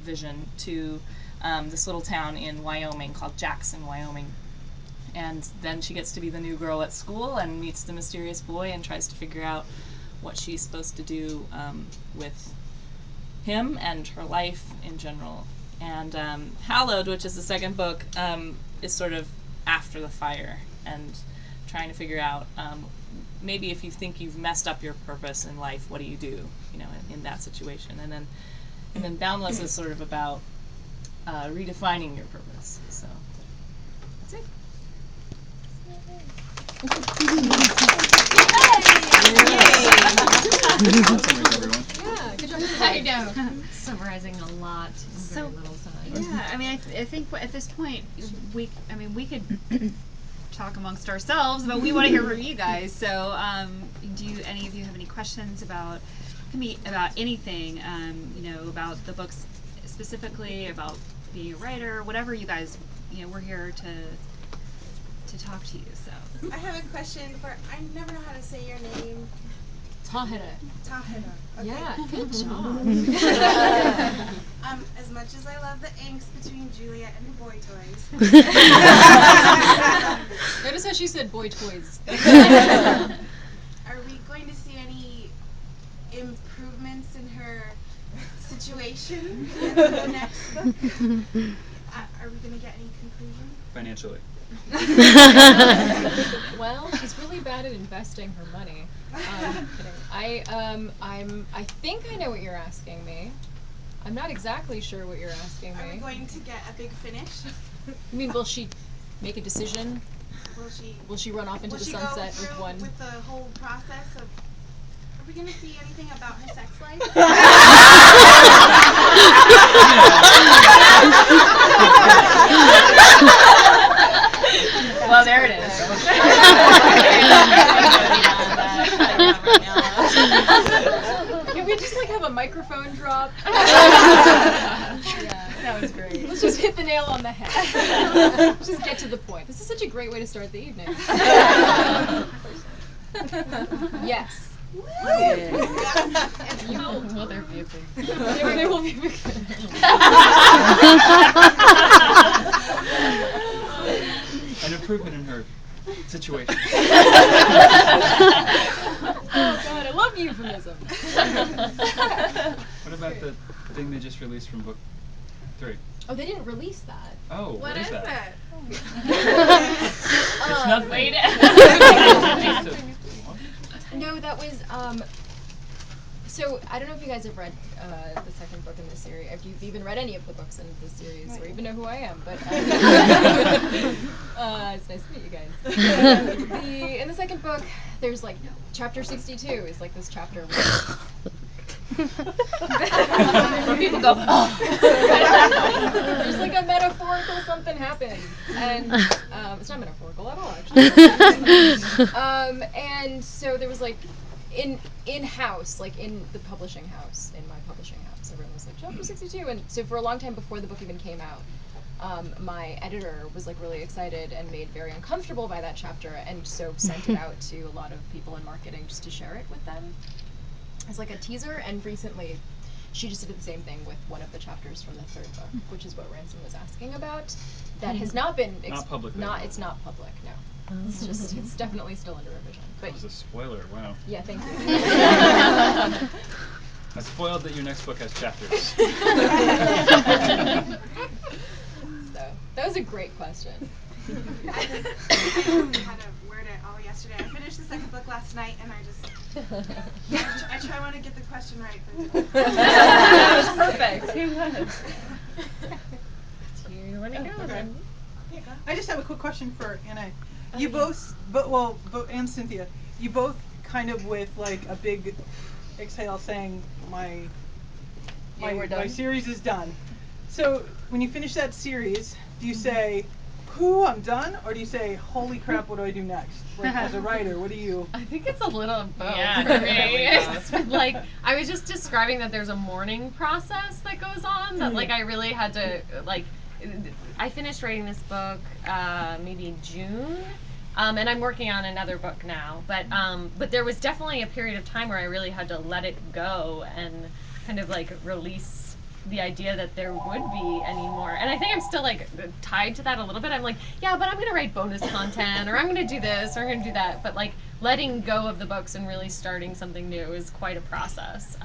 vision to this little town in Wyoming called Jackson, Wyoming. And then she gets to be the new girl at school and meets the mysterious boy and tries to figure out what she's supposed to do with him and her life in general. And Hallowed, which is the second book, is sort of after the fire and trying to figure out maybe if you think you've messed up your purpose in life, what do you do, in that situation? And then Boundless is sort of about redefining your purpose. So that's it. Yeah, good job. I know. Summarizing a lot in very little time. Yeah, I mean, I think at this point, we could talk amongst ourselves, but we want to hear from you guys. So, do any of you have any questions about anything? About the books specifically, about being a writer, whatever you guys, we're here to talk to you. So, I have a question I never know how to say your name. Tahereh. Tahereh. Okay. Yeah, good job. As much as I love the angst between Juliet and her boy toys. Notice how she said boy toys. Are we going to see any improvements in her situation in the next book? Are we going to get any conclusion? Financially. Well, she's really bad at investing her money. Kidding. I think I know what you're asking me. I'm not exactly sure what you're asking me. Are we going to get a big finish? You mean, will she make a decision? Will she run off into the sunset with one? With the whole process of? Are we going to see anything about her sex life? Well, there it is. Can we just have a microphone drop? Yeah, that was great. Let's just hit the nail on the head. Just get to the point. This is such a great way to start the evening. Yes. Will there be a big There will be a big An improvement in her situation. Oh God, I love euphemism. What about the thing they just released from book 3? Oh, they didn't release that. Oh, what is that? It's nothing. No, that was so I don't know if you guys have read the second book in this series, if you've even read any of the books in this series, or even know who I am, but it's nice to meet you guys. In the second book, there's chapter 62 is this chapter where people go, oh. There's a metaphorical something happens, and it's not metaphorical at all, actually. And so there was in-house, in the publishing house, in my publishing house, everyone was chapter 62, and so for a long time before the book even came out, my editor was really excited and made very uncomfortable by that chapter, and so sent it out to a lot of people in marketing just to share it with them as a teaser. And recently she just did the same thing with one of the chapters from the third book, which is what Ransom was asking about. That has not been not public. It's not public. No, it's definitely still under revision. But that was a spoiler. Wow. Yeah, thank you. I spoiled that your next book has chapters. So that was a great question. I had to word it all yesterday. I finished the second book last night, and I want to get the question right. That was perfect. He was. Do you want to go then? I just have a quick question for Anna. You both, and Cynthia, you both kind of with a big exhale saying my series is done. So when you finish that series, do you say, "Whew, I'm done," or do you say, "Holy crap, what do I do next?" As a writer, what do you? I think it's a little of both. Yeah, for me. I was just describing that there's a mourning process that goes on that I really had to I finished writing this book maybe June. And I'm working on another book now, but there was definitely a period of time where I really had to let it go and kind of release the idea that there would be any more. And I think I'm still like tied to that a little bit. I'm like, yeah, but I'm gonna write bonus content, or I'm gonna do this, or I'm gonna do that. But like letting go of the books and really starting something new is quite a process.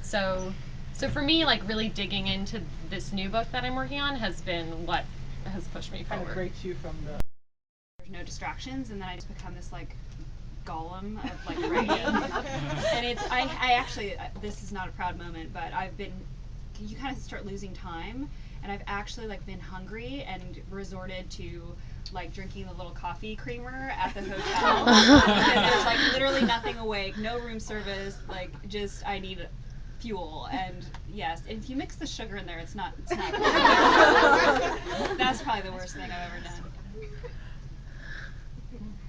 So for me, like really digging into this new book that I'm working on has been what has pushed me Kind of forward. breaks you from the. There's no distractions, and then I just become this like golem of like writing. And it's I actually this is not a proud moment, but I've been you kind of start losing time, and I've actually like been hungry and resorted to like drinking the little coffee creamer at the hotel because there's like literally nothing awake, no room service, like just I need fuel. And yes, if you mix the sugar in there, it's not good. That's probably the worst thing I've ever done.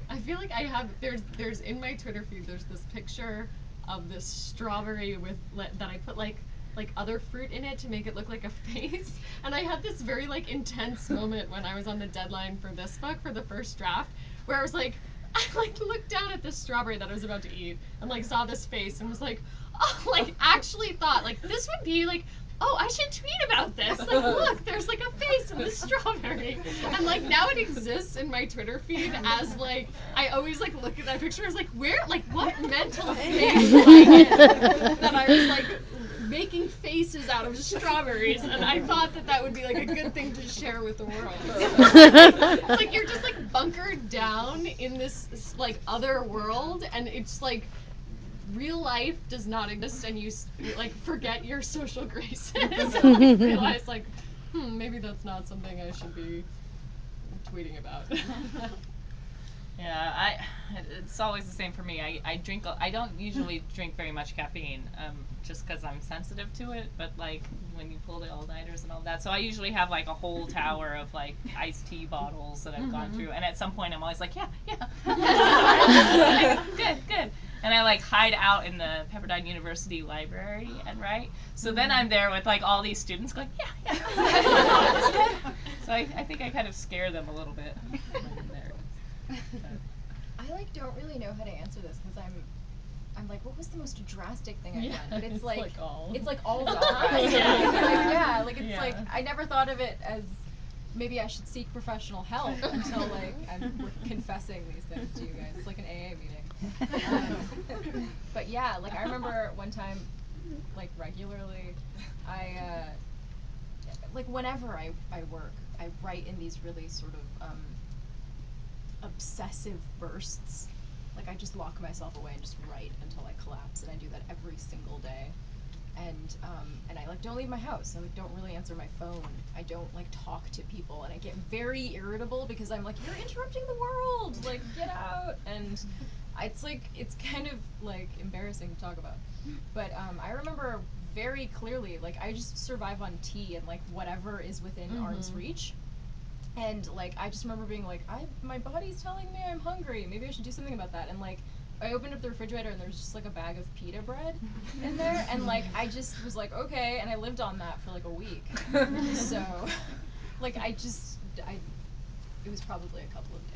I feel like I have there's in my Twitter feed there's this picture of this strawberry with that I put like other fruit in it to make it look like a face, and I had this very like intense moment when I was on the deadline for this book for the first draft where I was like I like looked down at this strawberry that I was about to eat and like saw this face and was like, oh, like actually thought like this would be like, oh, I should tweet about this. Like, look, there's like a face in this strawberry. And like now it exists in my Twitter feed as like, I always like look at that picture. I was like, where, like what mental state was I in that I was like making faces out of strawberries, and I thought that would be like a good thing to share with the world. It's like you're just like bunkered down in this like other world, and it's like real life does not exist, and you like forget your social graces and like, realize like maybe that's not something I should be tweeting about. Yeah, it's always the same for me. I don't usually drink very much caffeine, just because I'm sensitive to it. But like when you pull the all-nighters and all that, so I usually have like a whole tower of like iced tea bottles that I've gone through. And at some point, I'm always like, yeah, good. And I like hide out in the Pepperdine University library and write. So then I'm there with like all these students going, yeah. So I think I kind of scare them a little bit when I'm there. I like don't really know how to answer this because I'm like, what was the most drastic thing I've done? But it's like all the time. Yeah. Like it's like I never thought of it as maybe I should seek professional help until like we're confessing these things to you guys. It's like an AA meeting. But yeah, like I remember one time, like regularly, I like whenever I work, I write in these really sort of obsessive bursts. Like I just lock myself away and just write until I collapse, and I do that every single day. And I like don't leave my house. I like don't really answer my phone. I don't like talk to people, and I get very irritable because I'm like, you're interrupting the world. Like get out. And it's kind of like embarrassing to talk about. But I remember very clearly, like I just survive on tea and like whatever is within arm's reach. And like I just remember being like, my body's telling me I'm hungry. Maybe I should do something about that. And like I opened up the refrigerator and there was just like a bag of pita bread in there, and like I just was like, okay, and I lived on that for like a week. So like it was probably a couple of days.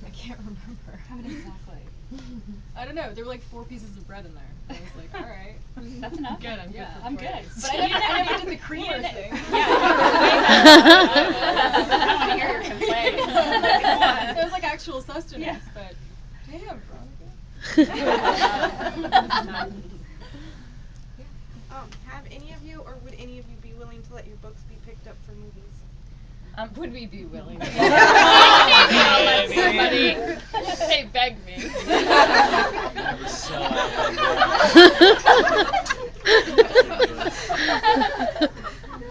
I can't remember. How many exactly? I don't know. There were like 4 pieces of bread in there. I was like, all right. That's enough. Good, I'm good for I'm 4 good. days. But I never did the creamer thing. I don't want to hear your complaints. It was like actual sustenance, but damn, Veronica. Have any of you, or would any of you be willing to let your books be picked up for movies? Would we be willing? Maybe. Somebody, they begged me. Never sell out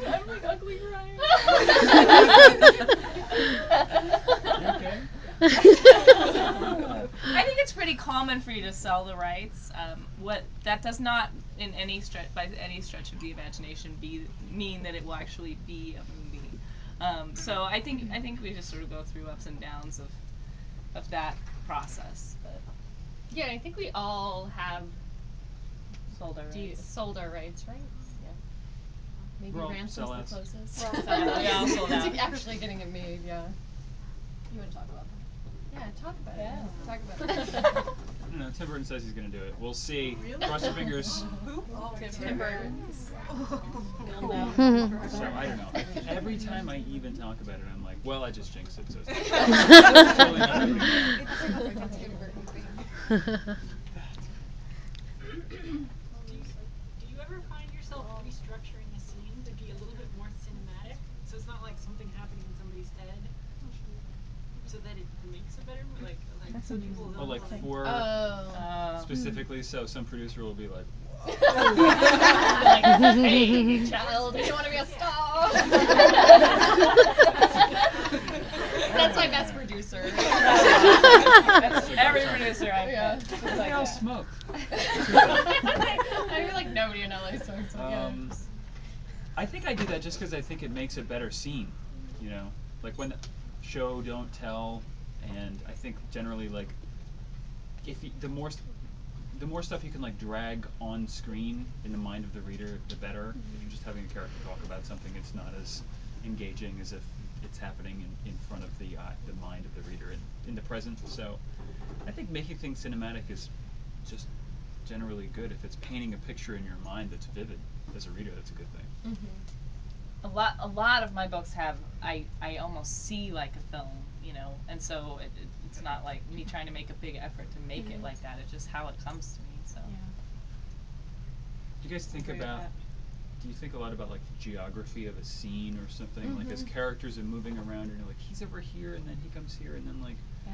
I'm like ugly crying. You okay? I think it's pretty common for you to sell the rights. What that does not, in any stretch by any stretch of the imagination, mean that it will actually be a movie. So I think we just sort of go through ups and downs of that process. But Yeah, I think we all have sold our rights. sold our rights, right? Yeah. Maybe We're all Ransom's the sellouts. closest. We all sold out. To actually getting it made, yeah. You want to talk about that? Yeah, talk about Yeah. it. Talk about it. don't know. Tim Burton says he's gonna do it. We'll see. Cross your fingers. Who? Oh, Tim Burton. You'll know. So I don't know. Every time I even talk about it, I'm like, well, I just jinxed it. So it's totally not happening. It's like a Tim Burton thing. Do you ever find yourself restructuring a scene to be a little bit more cinematic? So it's not like something happening in somebody's head, so that it makes a better like some people Oh, don't like like. for Oh. specifically, so some producer will be like, Like, hey, child, you want to be a star? That's my best producer. That's every producer I've Yeah. had. they all smoke. I feel like nobody in LA smokes. Yeah. I think I do that just because I think it makes a better scene. You know, like when show don't tell, and I think generally like if you, the more stuff you can like drag on screen in the mind of the reader, the better. If you're just having a character talk about something, it's not as engaging as if it's happening in front of the mind of the reader in the present. So I think making things cinematic is just generally good. If it's painting a picture in your mind that's vivid as a reader, that's a good thing. A lot of my books have I almost see like a film, you know, and so it's not like me trying to make a big effort to make it like that. It's just how it comes to me. So. Do you guys think Agree with about? that. Do you think a lot about like the geography of a scene or something? Like as characters are moving around, and you're like, he's over here, and then he comes here, and then like. Yeah.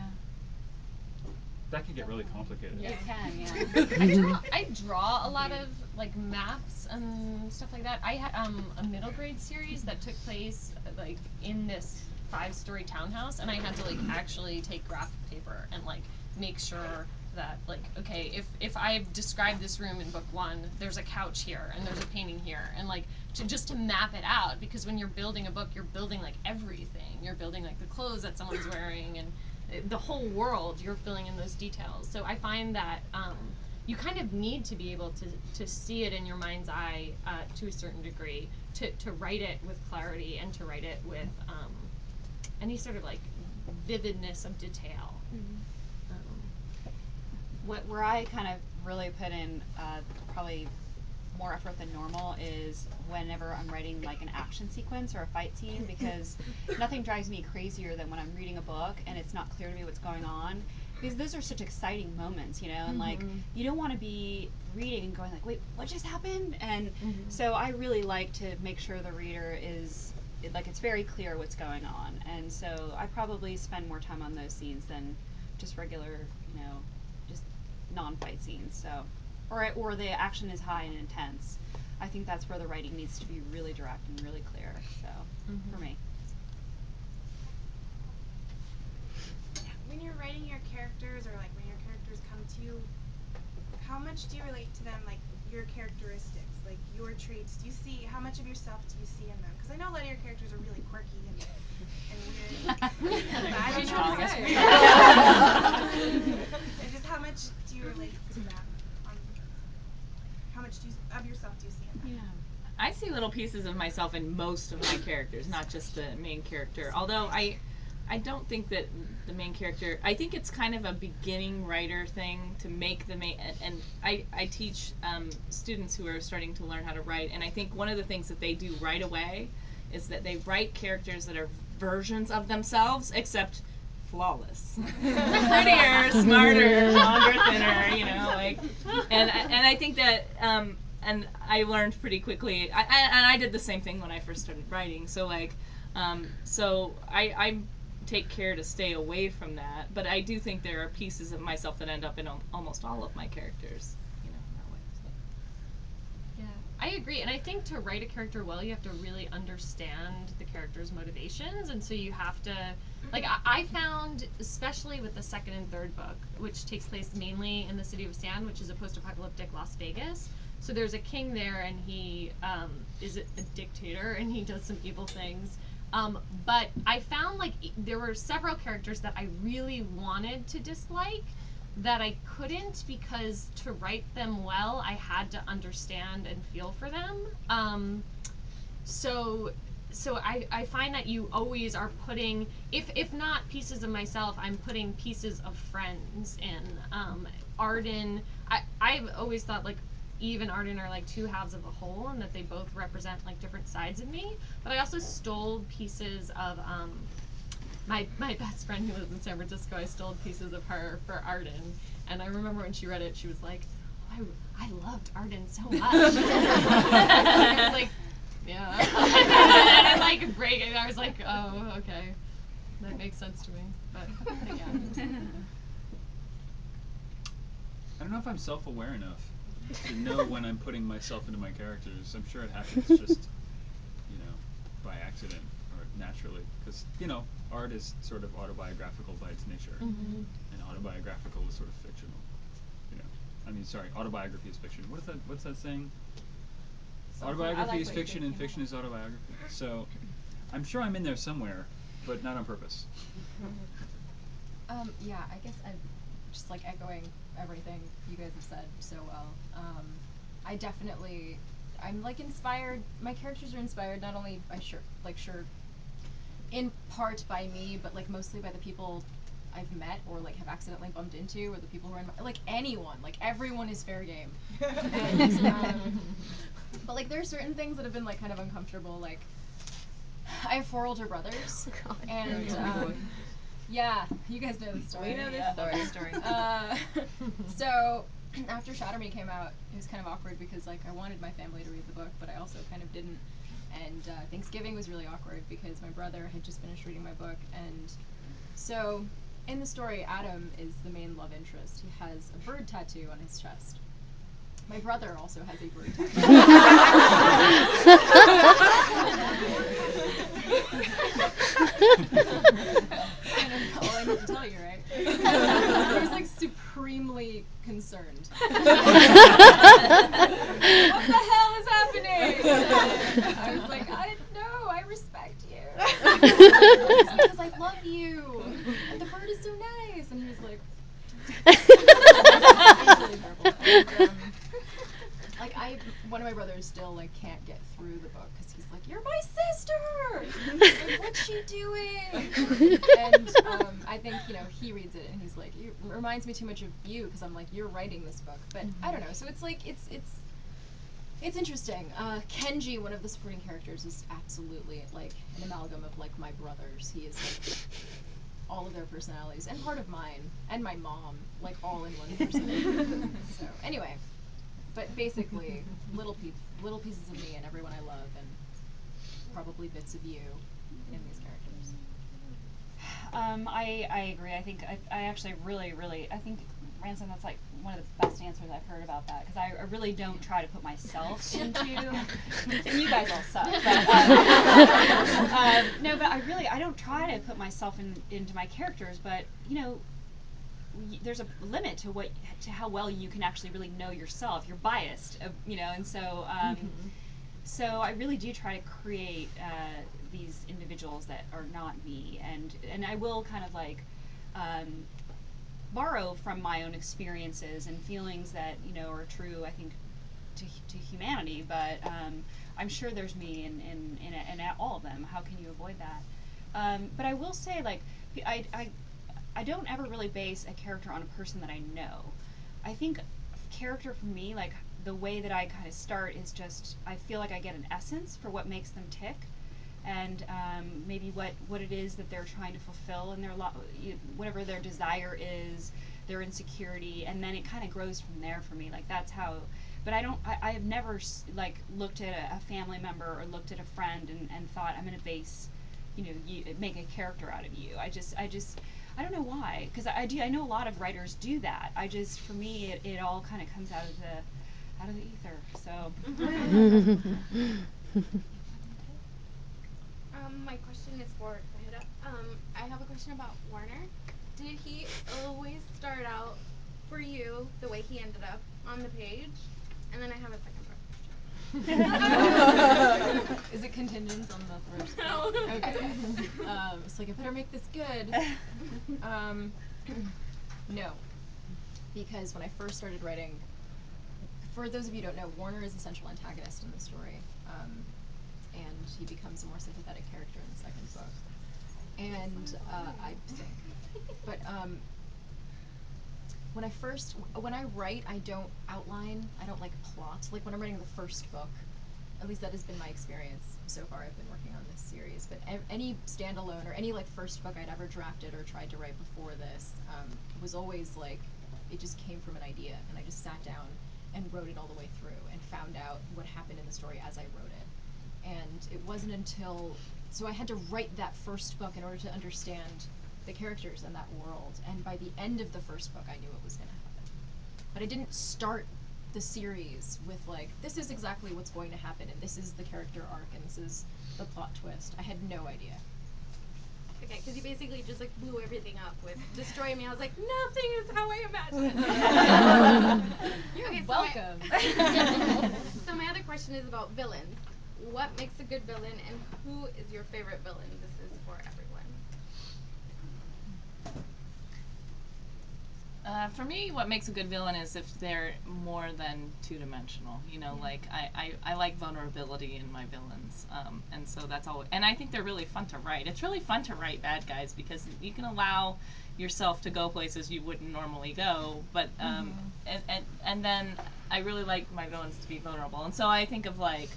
That can get really complicated. It can, yeah. I draw a lot of like maps and stuff like that. I had a middle grade series that took place like in this 5-story townhouse, and I had to like actually take graph paper and like make sure that like okay, if I've described this room in book 1, there's a couch here and there's a painting here, and like to map it out, because when you're building a book, you're building like everything. You're building like the clothes that someone's wearing and the whole world. You're filling in those details. So I find that you kind of need to be able to see it in your mind's eye to a certain degree to write it with clarity and to write it with any sort of like vividness of detail. Where I kind of really put in probably more effort than normal is whenever I'm writing like an action sequence or a fight scene, because nothing drives me crazier than when I'm reading a book and it's not clear to me what's going on, because those are such exciting moments, you know, and like you don't want to be reading and going like, wait, what just happened? And so I really like to make sure the reader is like it's very clear what's going on, and so I probably spend more time on those scenes than just regular, you know, just non-fight scenes. So or the action is high and intense. I think that's where the writing needs to be really direct and really clear. So for me. When you're writing your characters, or like when your characters come to you, how much do you relate to them, like your characteristics, like your traits? Do you see, how much of yourself do you see in them? Because I know a lot of your characters are really quirky and weird. I don't know. And just how much do you relate to them? How much of yourself do you see in them? Yeah. I see little pieces of myself in most of my characters, not just the main character. Although I don't think that the main character, I think it's kind of a beginning writer thing to make the main, and I teach students who are starting to learn how to write, and I think one of the things that they do right away is that they write characters that are versions of themselves, except flawless. Prettier, smarter, longer, thinner, you know, like, and I think that, and I learned pretty quickly, and I did the same thing when I first started writing, so like, so I take care to stay away from that, but I do think there are pieces of myself that end up in almost all of my characters, you know, that way. So. Yeah, I agree, and I think to write a character well, you have to really understand the character's motivations, and so you have to, like, I found, especially with the second and third book, which takes place mainly in the City of Sand, which is a post-apocalyptic Las Vegas. So there's a king there, and he is a dictator, and he does some evil things. But I found like there were several characters that I really wanted to dislike that I couldn't, because to write them well, I had to understand and feel for them. So I find that you always are putting, if not pieces of myself, I'm putting pieces of friends in. Arden, I've always thought like Eve and Arden are like two halves of a whole, and that they both represent like different sides of me. But I also stole pieces of my best friend who lives in San Francisco. I stole pieces of her for Arden, and I remember when she read it, she was like, "Oh, I loved Arden so much." I was like, "Yeah." And I like break it. I was like, "Oh, okay, that makes sense to me." But yeah. I don't know if I'm self-aware enough to know when I'm putting myself into my characters. I'm sure it happens just, by accident or naturally. Because, art is sort of autobiographical by its nature. Mm-hmm. And autobiographical is sort of fictional. Autobiography is fiction. What's that saying? Autobiography is fiction and fiction is autobiography. So, I'm sure I'm in there somewhere, but not on purpose. Yeah, I guess I'm just like echoing everything you guys have said so well. I'm like inspired. My characters are inspired not only by sure, in part by me, but like mostly by the people I've met or like have accidentally bumped into, or the people who are in like anyone. Like everyone is fair game. And, but like there are certain things that have been like kind of uncomfortable. Like I have 4 older brothers, and yeah, you guys know this story. We know this story. So after Shatter Me came out, it was kind of awkward because like I wanted my family to read the book, but I also kind of didn't. And Thanksgiving was really awkward because my brother had just finished reading my book, and so in the story, Adam is the main love interest. He has a bird tattoo on his chest. My brother also has a bird tattoo. Kind of all I need to tell you, right? He was like supremely concerned. What the hell is happening? I was like, I know, I respect you. It's because I love you. And the bird is so nice. And he was like, it's really terrible. And, like one of my brothers still like can't get through the book because he's like, "You're my sister. Like, what's she doing?" And I think he reads it and he's like, "It reminds me too much of you," because I'm like, "You're writing this book." But I don't know. So it's like it's interesting. Kenji, one of the supporting characters, is absolutely like an amalgam of like my brothers. He is like all of their personalities and part of mine and my mom, like all in one person. So anyway. But basically, little pieces of me and everyone I love, and probably bits of you in these characters. I agree. I think I actually really I think Ransom, that's like one of the best answers I've heard about that, because I really don't try to put myself into, and you guys all suck. But no, but I don't try to put myself into my characters, but there's a limit to how well you can actually really know yourself. You're biased, and so so I really do try to create these individuals that are not me, and I will kind of like borrow from my own experiences and feelings that are true, I think, to humanity. But I'm sure there's me in all of them. How can you avoid that? But I will say, like, I don't ever really base a character on a person that I know. I think character for me, like the way that I kind of start is just, I feel like I get an essence for what makes them tick, and maybe what it is that they're trying to fulfill in their whatever their desire is, their insecurity, and then it kind of grows from there for me. Like that's how. But I have never like looked at a family member or looked at a friend and thought, I'm going to base, make a character out of you. I don't know why, because I know a lot of writers do that. For me, it all kind of comes out of the ether. So. My question is for Tahereh. I have a question about Warner. Did he always start out for you the way he ended up on the page? And then I have a second part question. Is it contingent on the first? No. Okay. It's like I better make this good. No, because when I first started writing, for those of you who don't know, Warner is the central antagonist in the story, and he becomes a more sympathetic character in the second book. And I think, but when I write, I don't outline, I don't like plot. Like when I'm writing the first book, at least that has been my experience so far. I've been working on this series, but any standalone or any like first book I'd ever drafted or tried to write before this was always like it just came from an idea, and I just sat down and wrote it all the way through and found out what happened in the story as I wrote it. And it wasn't until so I had to write that first book in order to understand the characters and that world. And by the end of the first book, I knew what was going to happen. But I didn't start the series with like, this is exactly what's going to happen, and this is the character arc, and this is the plot twist. I had no idea. Okay, because you basically just like blew everything up with Destroy Me. I was like, nothing is how I imagined. You're Okay, welcome. So my other question is about villains. What makes a good villain, and who is your favorite villain? This is for everyone. For me, what makes a good villain is if they're more than two-dimensional. You know, like I like vulnerability in my villains, and so that's all. And I think they're really fun to write. It's really fun to write bad guys because you can allow yourself to go places you wouldn't normally go. But and then I really like my villains to be vulnerable. And so I think of like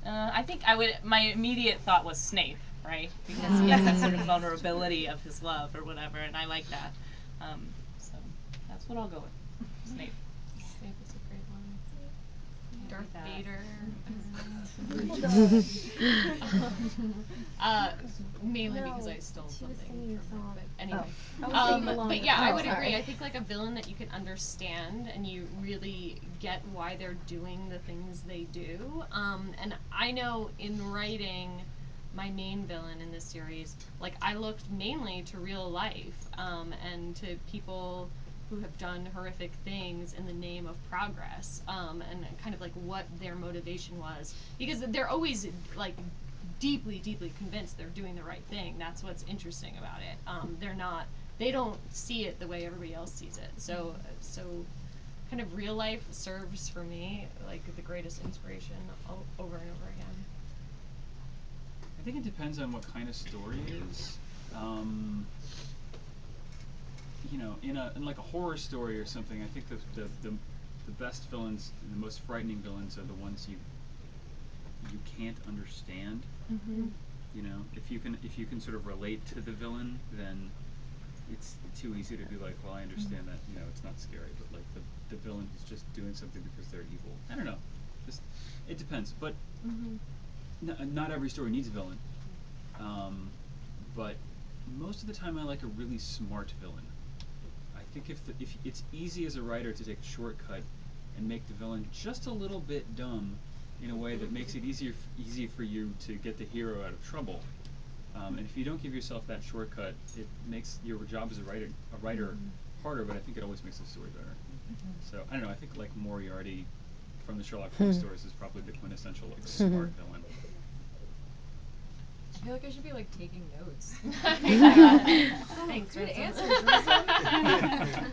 I think I would. My immediate thought was Snape, right? Because he has that sort of vulnerability of his love or whatever, and I like that. So that's what I'll go with. Snape. Snape is a great one. Darth Vader. Mainly because I stole something from him. But anyway. But yeah, I would agree. I think like a villain that you can understand and you really get why they're doing the things they do. And I know in writing my main villain in this series, like I looked mainly to real life and to people who have done horrific things in the name of progress, and kind of like what their motivation was, because they're always like deeply, deeply convinced they're doing the right thing. That's what's interesting about it. They don't see it the way everybody else sees it. So kind of real life serves for me like the greatest inspiration over and over again. I think it depends on what kind of story it is. You know, in like a horror story or something, I think the best villains, the most frightening villains, are the ones you can't understand. Mm-hmm. You know, if you can sort of relate to the villain, then it's too easy to be like, well, I understand that. You know, it's not scary, but like the villain who's just doing something because they're evil. I don't know. Just it depends, but not every story needs a villain. But most of the time, I like a really smart villain. I think if it's easy as a writer to take a shortcut and make the villain just a little bit dumb in a way that makes it easy for you to get the hero out of trouble. And if you don't give yourself that shortcut, it makes your job as a writer harder. But I think it always makes the story better. So I don't know. I think like Moriarty from the Sherlock Holmes stories is probably the quintessential like smart villain. I feel like I should be like taking notes. Thanks, Good Ransom. answers, Ransom.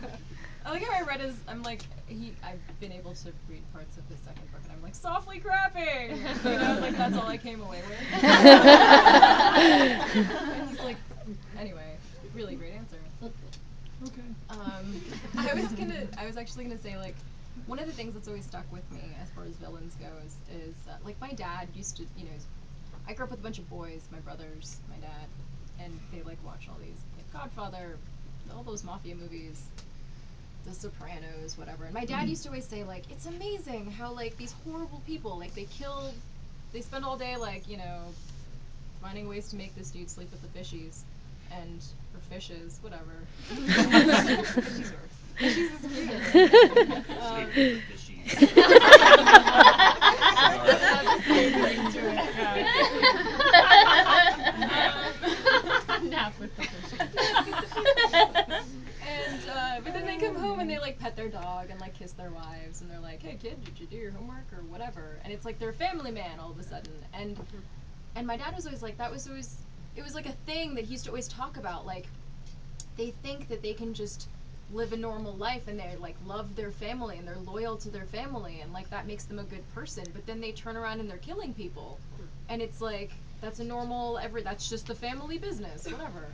I like how I read his. I'm like I've been able to read parts of his second book, and I'm like softly crapping. You know, like that's all I came away with. And he's like, anyway, really great answer. Okay. I was actually gonna say like. One of the things that's always stuck with me as far as villains goes is like my dad used to, you know, I grew up with a bunch of boys, my brothers, my dad, and they like watch all these like Godfather, all those mafia movies, The Sopranos, whatever. And my dad used to always say like, it's amazing how like these horrible people like they spend all day like, you know, finding ways to make this dude sleep with the fishies or fishes, whatever. Fishies works. Fishies is cute. Sleep with the fishies. Nap with the fishes. And but then they come home and they like pet their dog and like kiss their wives and they're like, hey kid, did you do your homework or whatever? And it's like they're a family man all of a sudden. And my dad was always like, it was like a thing that he used to always talk about. Like they think that they can just live a normal life and they like love their family and they're loyal to their family and like that makes them a good person, but then they turn around and they're killing people. And it's like that's a normal that's just the family business, whatever.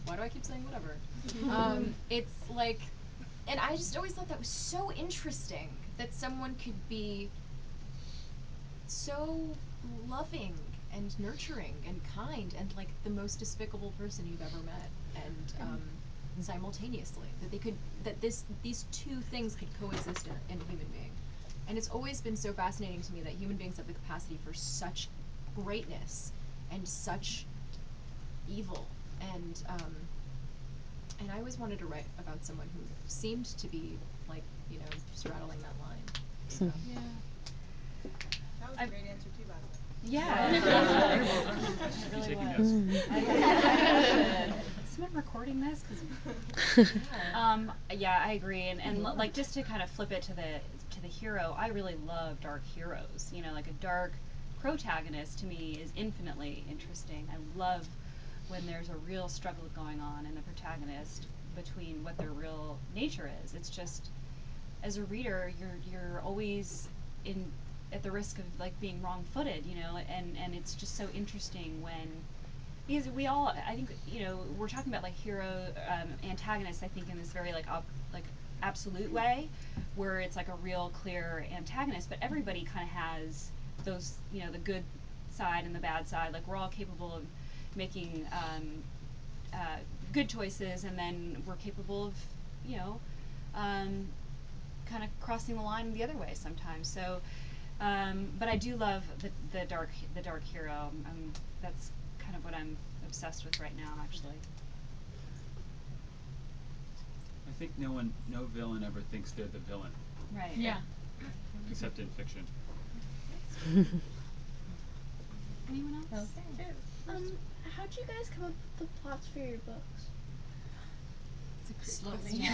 Why do I keep saying whatever? It's like and I just always thought that was so interesting that someone could be so loving and nurturing and kind and like the most despicable person you've ever met, and simultaneously that these two things could coexist in a human being. And it's always been so fascinating to me that human beings have the capacity for such greatness and such evil, and I always wanted to write about someone who seemed to be like, straddling that line. So. Yeah. That was a great answer too, by the way. Yeah. It really was. Is someone recording this? Yeah, I agree. And like just to kind of flip it to the hero, I really love dark heroes. Like a dark protagonist to me is infinitely interesting. I love when there's a real struggle going on in the protagonist between what their real nature is. It's just, as a reader, you're always at the risk of like being wrong-footed, and it's just so interesting because we all, I think, we're talking about like hero antagonists, I think, in this very like absolute way, where it's like a real clear antagonist, but everybody kind of has those, the good side and the bad side. Like we're all capable of making good choices, and then we're capable of, kind of crossing the line the other way sometimes. So, but I do love the dark hero. That's kind of what I'm obsessed with right now, actually. I think no villain ever thinks they're the villain. Right. Yeah. Except in fiction. Anyone else? How'd you guys come up with the plots for your books? Slowly.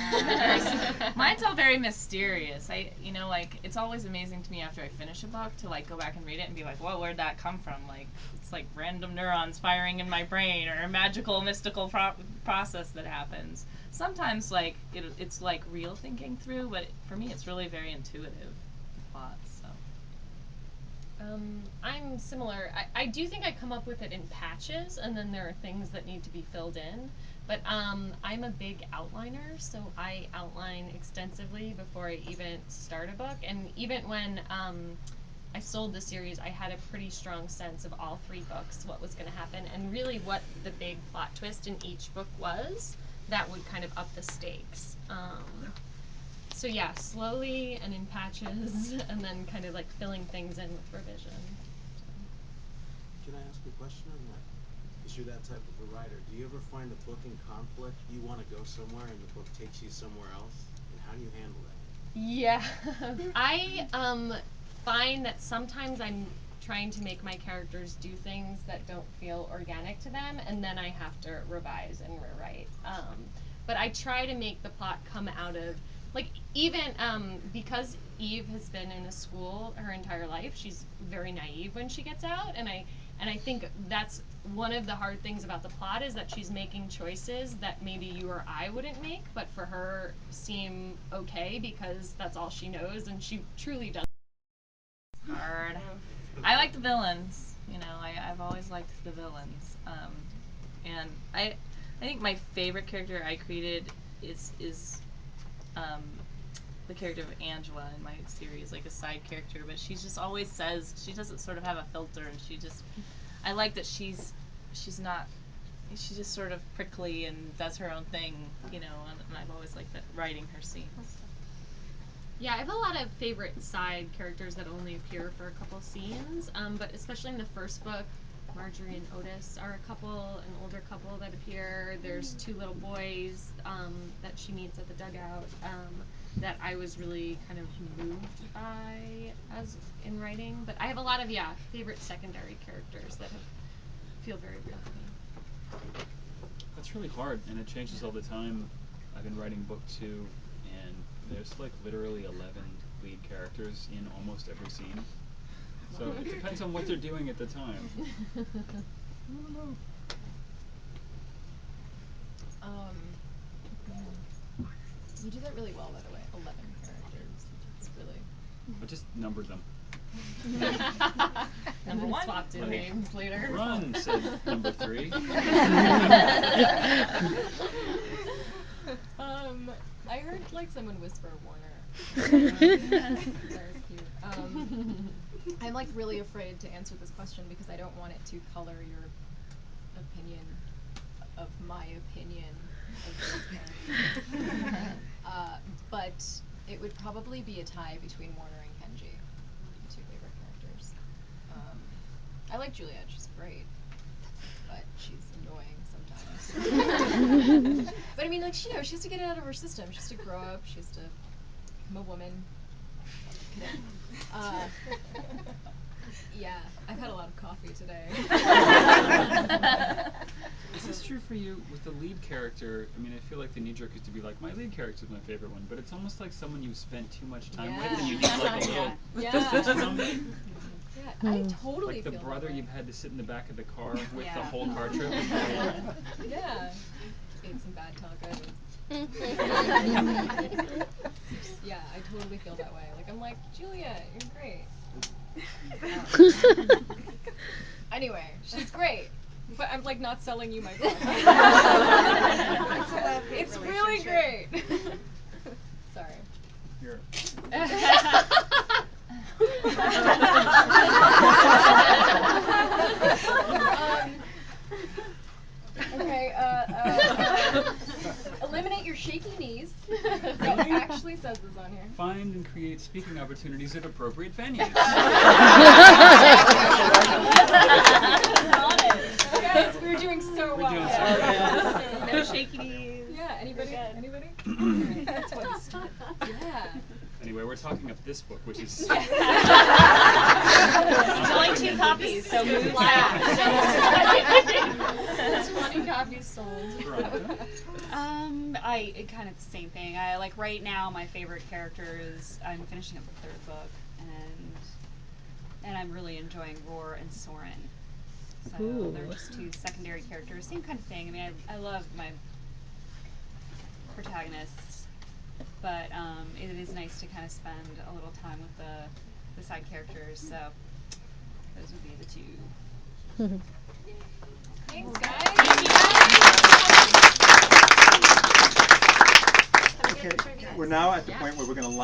Mine's all very mysterious. It's always amazing to me after I finish a book to like go back and read it and be like, whoa, where'd that come from? Like, it's like random neurons firing in my brain, or a magical, mystical process that happens. Sometimes like it's like real thinking through, but for me it's really very intuitive, the plots. So. I'm similar. I do think I come up with it in patches, and then there are things that need to be filled in. But I'm a big outliner, so I outline extensively before I even start a book. And even when I sold the series, I had a pretty strong sense of all 3 books, what was going to happen, and really what the big plot twist in each book was that would kind of up the stakes. So yeah, slowly and in patches, and then kind of like filling things in with revision. Can I ask a question on that? Because you're that type of a writer. Do you ever find a book in conflict? You want to go somewhere and the book takes you somewhere else? And how do you handle that? Yeah. I find that sometimes I'm trying to make my characters do things that don't feel organic to them, and then I have to revise and rewrite. But I try to make the plot come out of, like, even because Eve has been in a school her entire life, she's very naive when she gets out, and I think that's one of the hard things about the plot, is that she's making choices that maybe you or I wouldn't make, but for her seem okay because that's all she knows, and she truly does. Hard. I like the villains. I've always liked the villains. And I think my favorite character I created is the character of Angela in my series, like a side character, but she just always says, she doesn't sort of have a filter, and I like that she's just sort of prickly and does her own thing, and I've always liked that, writing her scenes. Yeah, I have a lot of favorite side characters that only appear for a couple scenes, but especially in the first book, Marjorie and Otis are an older couple that appear. There's 2 little boys that she meets at the dugout that I was really kind of moved by as in writing. But I have a lot of, favorite secondary characters that feel very real to me. That's really hard, and it changes all the time. I've been writing book 2, and there's like literally 11 lead characters in almost every scene. So it depends on what they're doing at the time. I don't know. You do that really well, by the way. 11 characters. It's really. I just numbered them. Number 1. Swapped in names later. Run, said number 3. I heard like someone whisper Warner. That was cute. I'm like really afraid to answer this question because I don't want it to color your opinion of my opinion of these characters. But it would probably be a tie between Warner and Kenji, my two favorite characters. I like Juliet, she's great, but she's annoying sometimes. But I mean, like, she has to get it out of her system. She has to grow up. She has to become a woman. Yeah, I've had a lot of coffee today. Is this true for you with the lead character? I mean, I feel like the knee jerk is to be like, my lead character is my favorite one, but it's almost like someone you spent too much time with, and you need like a little distance from. Yeah, I totally like the feel brother that way. you've had to sit in the back of the car with the Yeah. whole car trip. Yeah. Ate some bad tacos. Yeah, I totally feel that way. Like, I'm like, Julia, you're great. Anyway, she's great. But I'm like not selling you my book. It's really great. Sorry. Here. Okay, eliminate your shaky knees. That Really? actually says this on here. Find and create speaking opportunities at appropriate venues. Guys, we're doing so well. We're doing so well. No shaky knees. Yeah, anybody? Anybody? That's what yeah. Anyway, we're talking up this book, which is. There's only 2 copies, so move fast. 20 copies sold. It kind of the same thing. I like right now my favorite characters. I'm finishing up the 3rd book, and I'm really enjoying Roar and Soren. So they're just 2 secondary characters. Same kind of thing. I mean, I love my protagonists, but it is nice to kind of spend a little time with the side characters. So those would be the 2. Thanks, guys. Okay, we're now at the point where we're going to